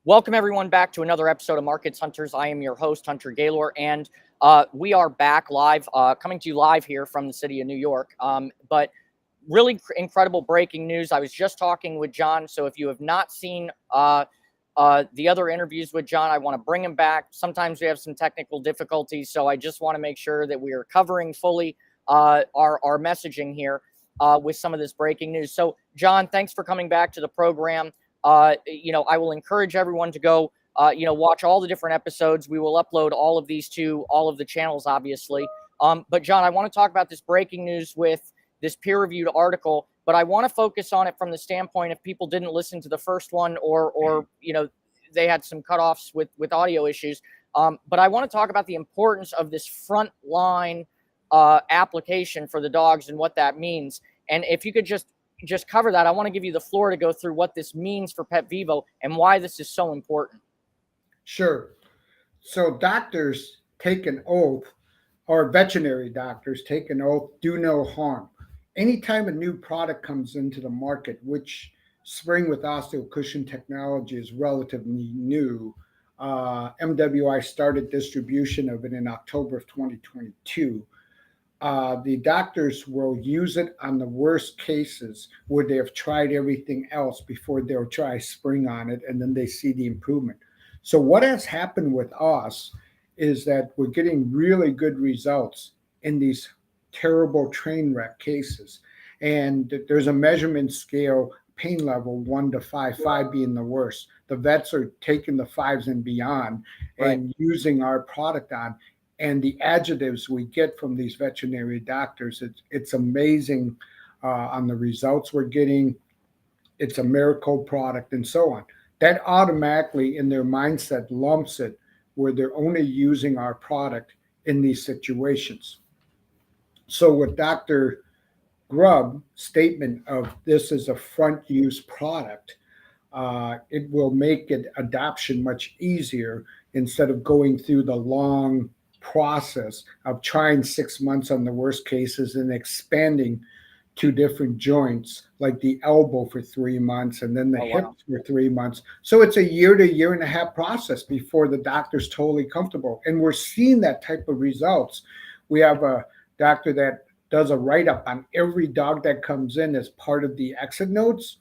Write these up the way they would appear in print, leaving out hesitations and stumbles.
Welcome, everyone, back to another episode of Markets Hunters. I am your host, Hunter Gaylor, and we are back live, coming to you live here from the city of New York. But really incredible breaking news. I was just talking with John, so if you have not seen the other interviews with John, I want to bring him back. Sometimes we have some technical difficulties, so I just want to make sure that we are covering fully our messaging here with some of this breaking news. So, John, thanks for coming back to the program. I will encourage everyone to go, watch all the different episodes. We will upload all of these to all of the channels, obviously. But John, I want to talk about this breaking news with this peer-reviewed article, but I want to focus on it from the standpoint if people didn't listen to the first one or they had some cutoffs with audio issues. But I want to talk about the importance of this frontline application for the dogs and what that means. And if you could just cover that, I want to give you the floor to go through what this means for Pet Vivo and why this is so important. Sure. So doctors take an oath, or veterinary doctors take an oath, do no harm. Anytime a new product comes into the market, which Spring with OsteoCushion technology is relatively new, MWI started distribution of it in October of 2022. The doctors will use it on the worst cases where they have tried everything else before they'll try Spring on it, and then they see the improvement. So what has happened with us is that we're getting really good results in these terrible train wreck cases. And there's a measurement scale, pain level 1 to 5, 5 being the worst. The vets are taking the 5s and beyond and using our product on. And the adjectives we get from these veterinary doctors, it's amazing on the results we're getting. It's a miracle product and so on. That automatically in their mindset lumps it where they're only using our product in these situations. So with Dr. Grubb's statement of this is a front use product, it will make it adoption much easier instead of going through the long process of trying 6 months on the worst cases and expanding to different joints like the elbow for 3 months and then the hips for 3 months. So it's a year to year and a half process before the doctor's totally comfortable. And we're seeing that type of results. We have a doctor that does a write-up on every dog that comes in as part of the exit notes.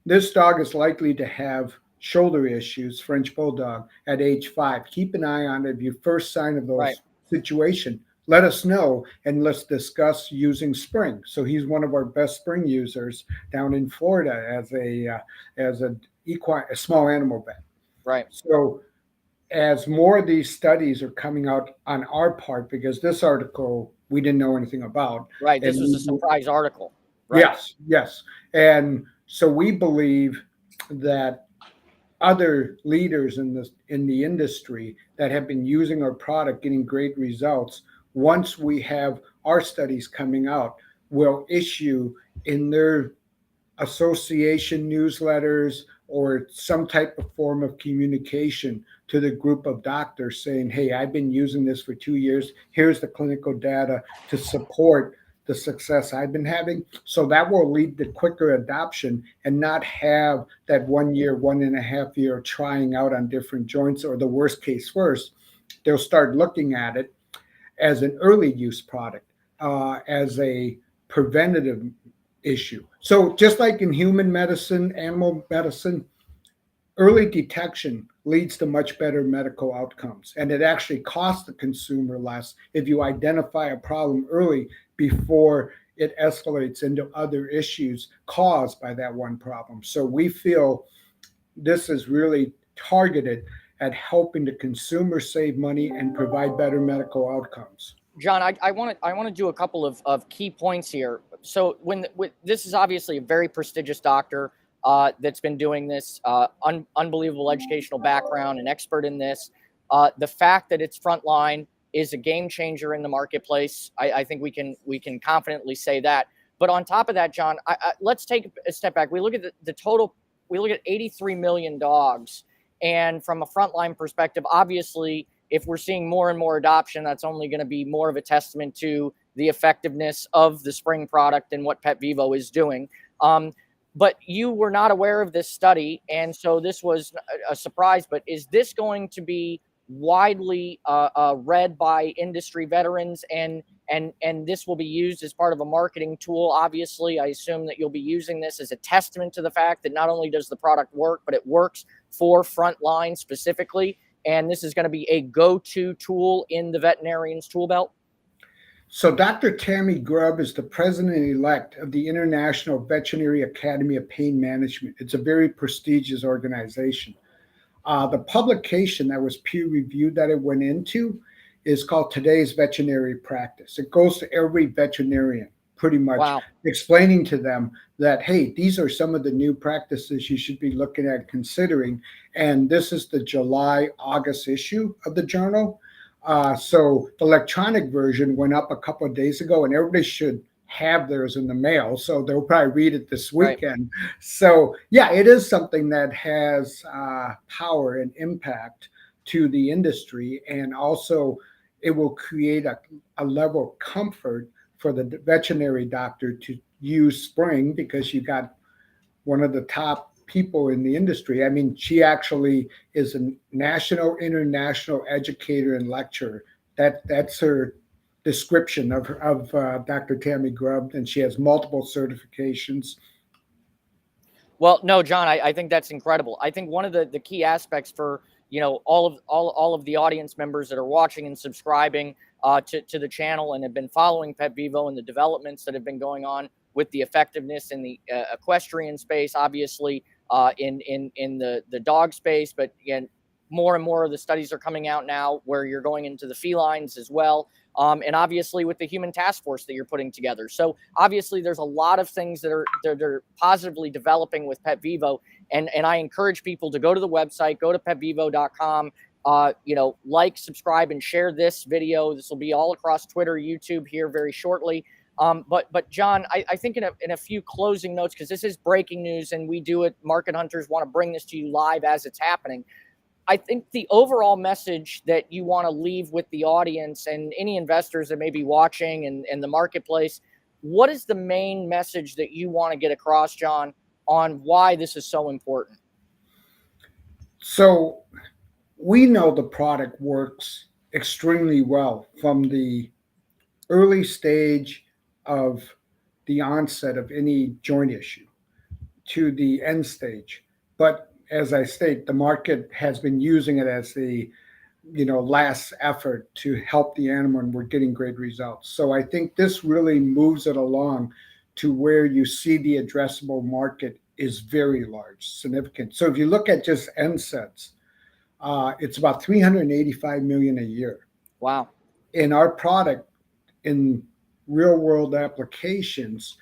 This dog is likely to have shoulder issues, French Bulldog, at age 5. Keep an eye on it. If you first sign of those situation, let us know and let's discuss using Spring. So he's one of our best Spring users down in Florida as a small animal vet. Right. So as more of these studies are coming out on our part, because this article we didn't know anything about. Right. This was a surprise article. Right? Yes. And so we believe that other leaders in the industry that have been using our product, getting great results, once we have our studies coming out, will issue in their association newsletters or some type of form of communication to the group of doctors saying, hey, I've been using this for 2 years. Here's the clinical data to support the success I've been having. So that will lead to quicker adoption and not have that 1 year, 1.5 year trying out on different joints or the worst case first. They'll start looking at it as an early use product, as a preventative issue. So just like in human medicine, animal medicine, early detection leads to much better medical outcomes. And it actually costs the consumer less if you identify a problem early before it escalates into other issues caused by that one problem. So we feel this is really targeted at helping the consumer save money and provide better medical outcomes. John, I want to do a couple of key points here. So this is obviously a very prestigious doctor that's been doing this, unbelievable educational background, an expert in this. The fact that it's frontline is a game changer in the marketplace. I think we can confidently say that. But on top of that, John, let's take a step back. We look at the total. We look at 83 million dogs, and from a frontline perspective, obviously, if we're seeing more and more adoption, that's only going to be more of a testament to the effectiveness of the Spring product and what Pet Vivo is doing. but you were not aware of this study, and so this was a surprise. But is this going to be widely read by industry veterans, and this will be used as part of a marketing tool? Obviously, I assume that you'll be using this as a testament to the fact that not only does the product work, but it works for frontline specifically, and this is going to be a go-to tool in the veterinarian's tool belt. So Dr. Tammy Grubb is the president-elect of the International Veterinary Academy of Pain Management. It's a very prestigious organization. The publication that was peer-reviewed that it went into is called Today's Veterinary Practice. It goes to every veterinarian, pretty much Wow. explaining to them that, hey, these are some of the new practices you should be looking at considering. And this is the July-August issue of the journal. So the electronic version went up a couple of days ago, and everybody should have theirs in the mail. So they'll probably read it this weekend. Right. So yeah, it is something that has power and impact to the industry. And also it will create a level of comfort for the veterinary doctor to use Spring, because you got one of the top people in the industry. I mean, she actually is a national, international educator and lecturer. That's her description of Dr. Tammy Grubb, and she has multiple certifications. Well, no, John, I think that's incredible. I think one of the key aspects for all of the audience members that are watching and subscribing to the channel and have been following Pet Vivo and the developments that have been going on with the effectiveness in the equestrian space, obviously in the dog space, but again, more and more of the studies are coming out now where you're going into the felines as well. And obviously with the human task force that you're putting together. So obviously there's a lot of things that are positively developing with Pet Vivo. And I encourage people to go to the website, go to petvivo.com, like, subscribe, and share this video. This will be all across Twitter, YouTube here very shortly. But John, I think in a few closing notes, because this is breaking news and we do it, Market Hunters want to bring this to you live as it's happening. I think the overall message that you want to leave with the audience and any investors that may be watching and the marketplace, what is the main message that you want to get across, John, on why this is so important? So we know the product works extremely well from the early stage of the onset of any joint issue to the end stage. But as I state, the market has been using it as the last effort to help the animal, and we're getting great results. So I think this really moves it along to where you see the addressable market is very large, significant. So if you look at just NSAIDs, it's about 385 million a year. Wow. In our product, in real world applications,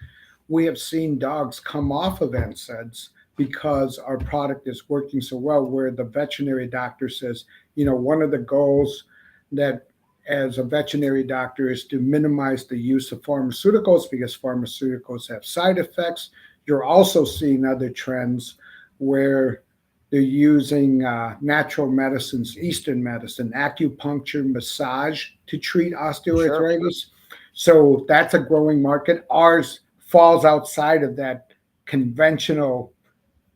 we have seen dogs come off of NSAIDs because our product is working so well, where the veterinary doctor says, one of the goals that as a veterinary doctor is to minimize the use of pharmaceuticals, because pharmaceuticals have side effects. You're also seeing other trends where they're using natural medicines, Eastern medicine, acupuncture, massage to treat osteoarthritis. Sure. So that's a growing market. Ours falls outside of that conventional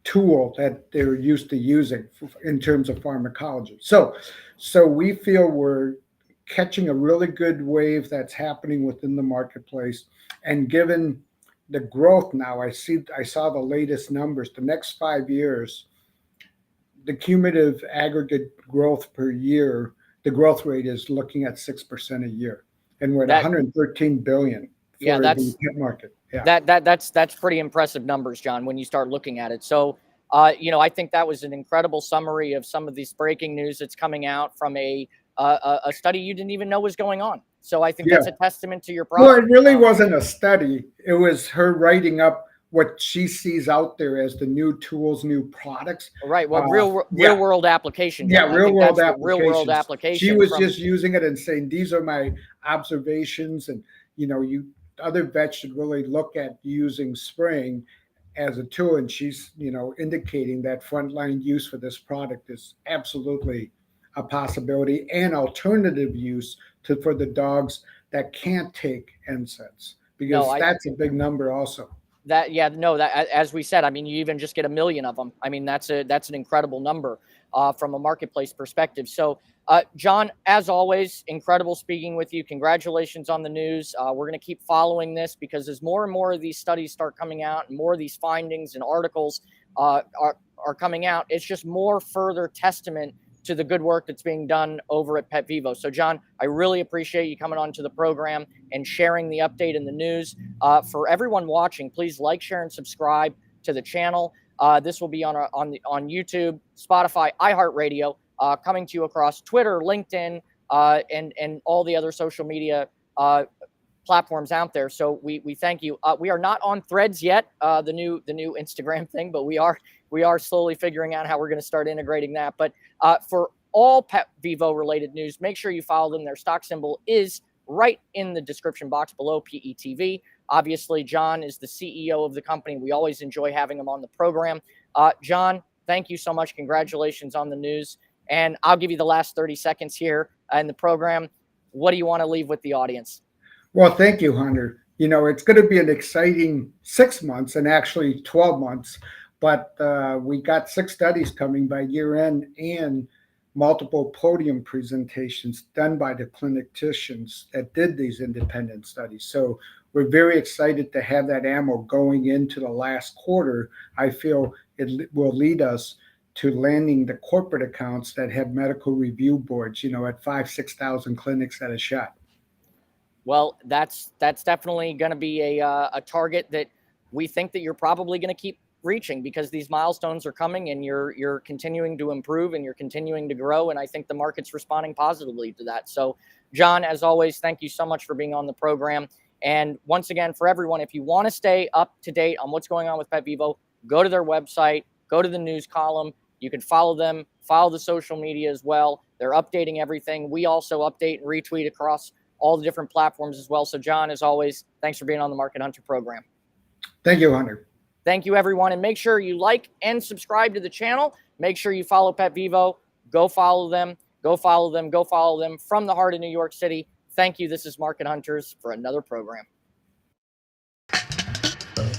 tool that they're used to using in terms of pharmacology. So we feel we're catching a really good wave that's happening within the marketplace. And given the growth now, I saw the latest numbers. The next 5 years, the cumulative aggregate growth per year, the growth rate is looking at 6% a year. And we're at 113 billion for the pet market. Yeah. That's pretty impressive numbers, John, when you start looking at it. So, I think that was an incredible summary of some of this breaking news that's coming out from a study you didn't even know was going on. So I think that's a testament to your product. Well, it really wasn't a study. It was her writing up what she sees out there as the new tools, new products. Right. Well, real world application. Yeah, real world application. She was just using it and saying, these are my observations. And, other vets should really look at using Spring as a tool. And she's, indicating that frontline use for this product is absolutely a possibility, and alternative use for the dogs that can't take NSAIDs, because that's a big number also. As we said, I mean, you even just get 1 million of them. I mean, that's an incredible number from a marketplace perspective. So, John, as always, incredible speaking with you. Congratulations on the news. We're going to keep following this, because as more and more of these studies start coming out and more of these findings and articles are coming out, it's just more further testament to the good work that's being done over at PetVivo. So, John, I really appreciate you coming on to the program and sharing the update and the news. For everyone watching, please like, share, and subscribe to the channel. This will be on YouTube, Spotify, iHeartRadio, coming to you across Twitter, LinkedIn, and all the other social media platforms out there. So we thank you. We are not on Threads yet, the new Instagram thing, but we are slowly figuring out how we're going to start integrating that. But for all PetVivo related news, make sure you follow them. Their stock symbol is right in the description box below, PETV. Obviously, John is the CEO of the company. We always enjoy having him on the program. John, thank you so much. Congratulations on the news. And I'll give you the last 30 seconds here in the program. What do you want to leave with the audience? Well, thank you, Hunter. You know, it's going to be an exciting 6 months, and actually 12 months. But we got 6 studies coming by year end, and multiple podium presentations done by the clinicians that did these independent studies. So we're very excited to have that ammo going into the last quarter. I feel it will lead us to landing the corporate accounts that have medical review boards, at 5,000-6,000 clinics at a shot. Well, that's definitely going to be a target that we think that you're probably going to keep reaching, because these milestones are coming and you're continuing to improve and you're continuing to grow. And I think the market's responding positively to that. So, John, as always, thank you so much for being on the program. And once again, for everyone, if you want to stay up to date on what's going on with PetVivo, go to their website, go to the news column. You can follow them, follow the social media as well. They're updating everything. We also update and retweet across all the different platforms as well. So, John, as always, thanks for being on the Market Hunter program. Thank you, Hunter. Thank you, everyone. And make sure you like and subscribe to the channel. Make sure you follow PetVivo. Go follow them. Go follow them. Go follow them from the heart of New York City. Thank you. This is Market Hunters for another program.